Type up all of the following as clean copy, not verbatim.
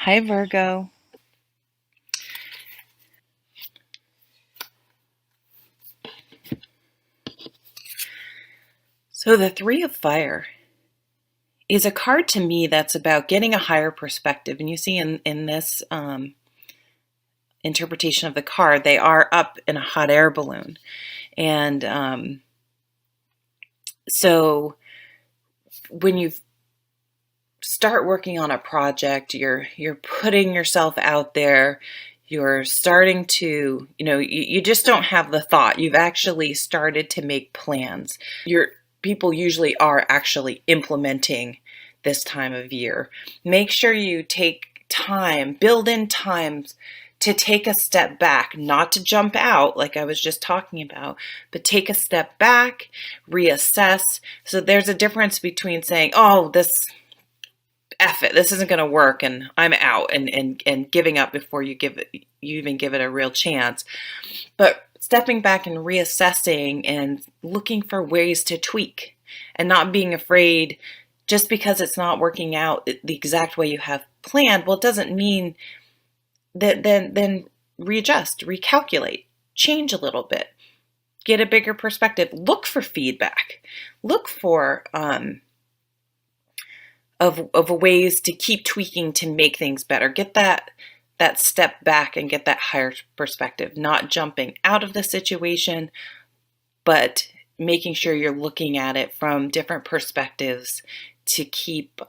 Hi, Virgo. So, the Three of Fire is a card to me that's about getting a higher perspective. And you see in this interpretation of the card, they are up in a hot air balloon. And so, when you start working on a project, you're putting yourself out there. You're starting to, you just don't have the thought. You've actually started to make plans. Your people usually are actually implementing this time of year. Make sure you take time, build in times to take a step back, not to jump out like I was just talking about, but take a step back, reassess. So there's a difference between saying, oh, F it, this isn't going to work and I'm out, and giving up before you even give it a real chance. But stepping back and reassessing and looking for ways to tweak and not being afraid just because it's not working out the exact way you have planned. Well, it doesn't mean that then readjust, recalculate, change a little bit, get a bigger perspective, look for feedback, look for of ways to keep tweaking to make things better. Get that step back and get that higher perspective, not jumping out of the situation, but making sure you're looking at it from different perspectives to keep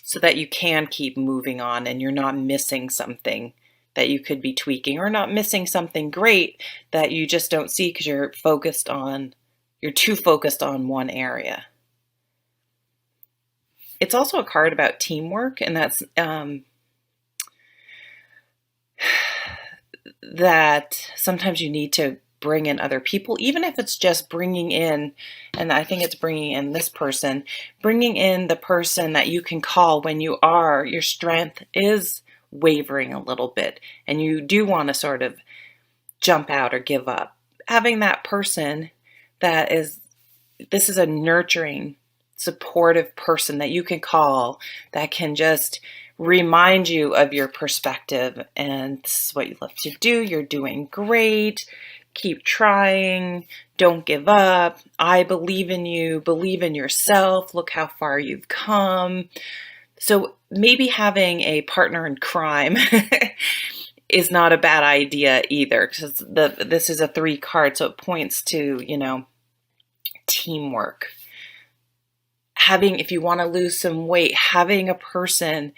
so that you can keep moving on and you're not missing something that you could be tweaking, or not missing something great that you just don't see because you're too focused on one area. It's also a card about teamwork, and that's that sometimes you need to bring in other people, even if it's just bringing in, and I think it's bringing in this person, bringing in the person that you can call when your strength is wavering a little bit and you do want to sort of jump out or give up. Having that person this is a nurturing, supportive person that you can call that can just remind you of your perspective, and this is what you love to do. You're doing great. Keep trying. Don't give up. I believe in you. Believe in yourself. Look how far you've come. So maybe having a partner in crime is not a bad idea either, because this is a 3 card, so it points to, teamwork. If you want to lose some weight, having a person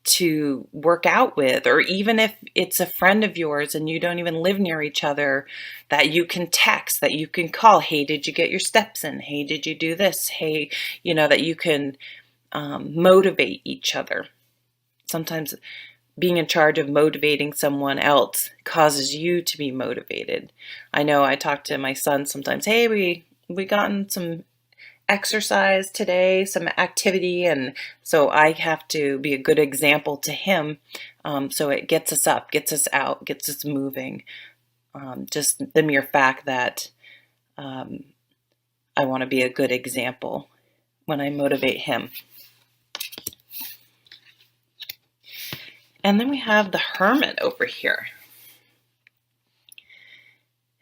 to work out with, or even if it's a friend of yours and you don't even live near each other, that you can text, that you can call, hey, did you get your steps in? Hey, did you do this? Hey, that you can motivate each other. Sometimes being in charge of motivating someone else causes you to be motivated. I know I talk to my son sometimes, hey, we gotten some exercise today, some activity, and so I have to be a good example to him. So it gets us up, gets us out, gets us moving. Just the mere fact that I want to be a good example when I motivate him. And then we have the Hermit over here.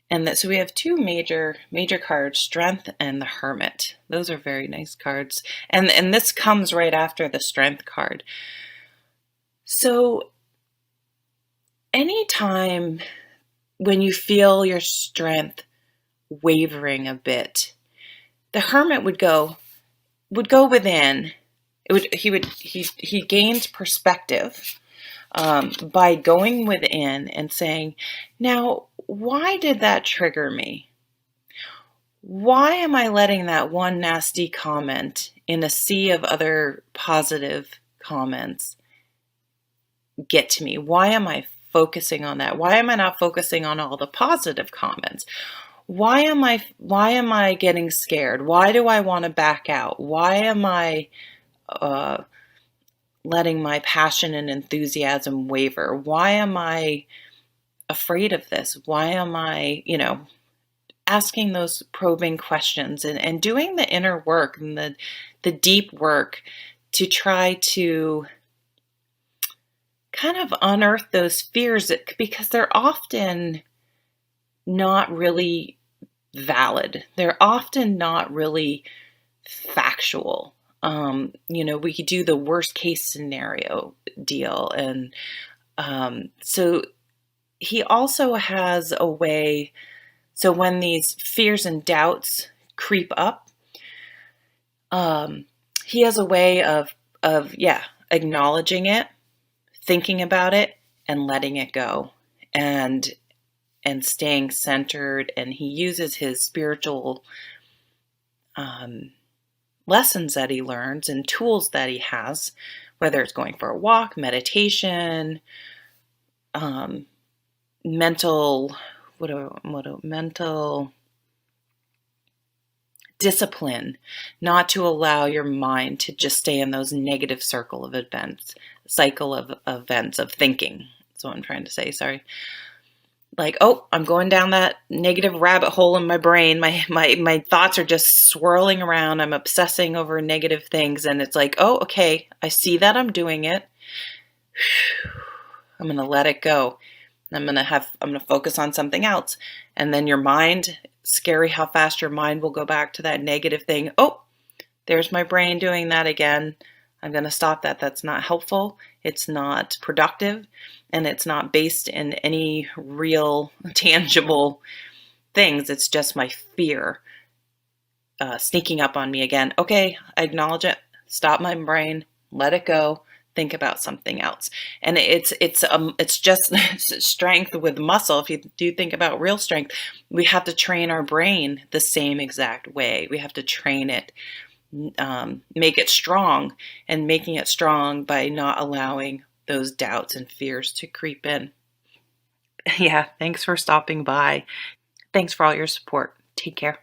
And so we have 2 major cards, Strength and the Hermit. Those are very nice cards. And this comes right after the Strength card. So anytime when you feel your strength wavering a bit, the Hermit would go within. He gains perspective by going within and saying, now, why did that trigger me? Why am I letting that one nasty comment in a sea of other positive comments get to me? Why am I focusing on that? Why am I not focusing on all the positive comments? Why am I getting scared? Why do I want to back out? Why am I letting my passion and enthusiasm waver? Why am I afraid of this? Why am I, asking those probing questions and doing the inner work and the deep work to try to kind of unearth those fears because they're often not really valid. They're often not really factual. We could do the worst case scenario deal. And so he also has a way, so when these fears and doubts creep up, he has a way of acknowledging it, thinking about it, and letting it go, and staying centered. And he uses his spiritual lessons that he learns and tools that he has, whether it's going for a walk, meditation, mental discipline, not to allow your mind to just stay in those negative cycle of events of thinking. That's what I'm trying to say. Sorry. Like, oh, I'm going down that negative rabbit hole in my brain. My thoughts are just swirling around. I'm obsessing over negative things. And it's like, oh, okay, I see that I'm doing it. I'm going to let it go. I'm going to focus on something else. And then your mind, scary how fast your mind will go back to that negative thing. Oh, there's my brain doing that again. I'm going to stop that. That's not helpful. It's not productive. And it's not based in any real tangible things. It's just my fear sneaking up on me again. Okay, I acknowledge it. Stop my brain. Let it go. Think about something else. And it's just strength with muscle. If you do think about real strength, we have to train our brain the same exact way. We have to train it, make it strong, and making it strong by not allowing those doubts and fears to creep in. Yeah, thanks for stopping by. Thanks for all your support. Take care.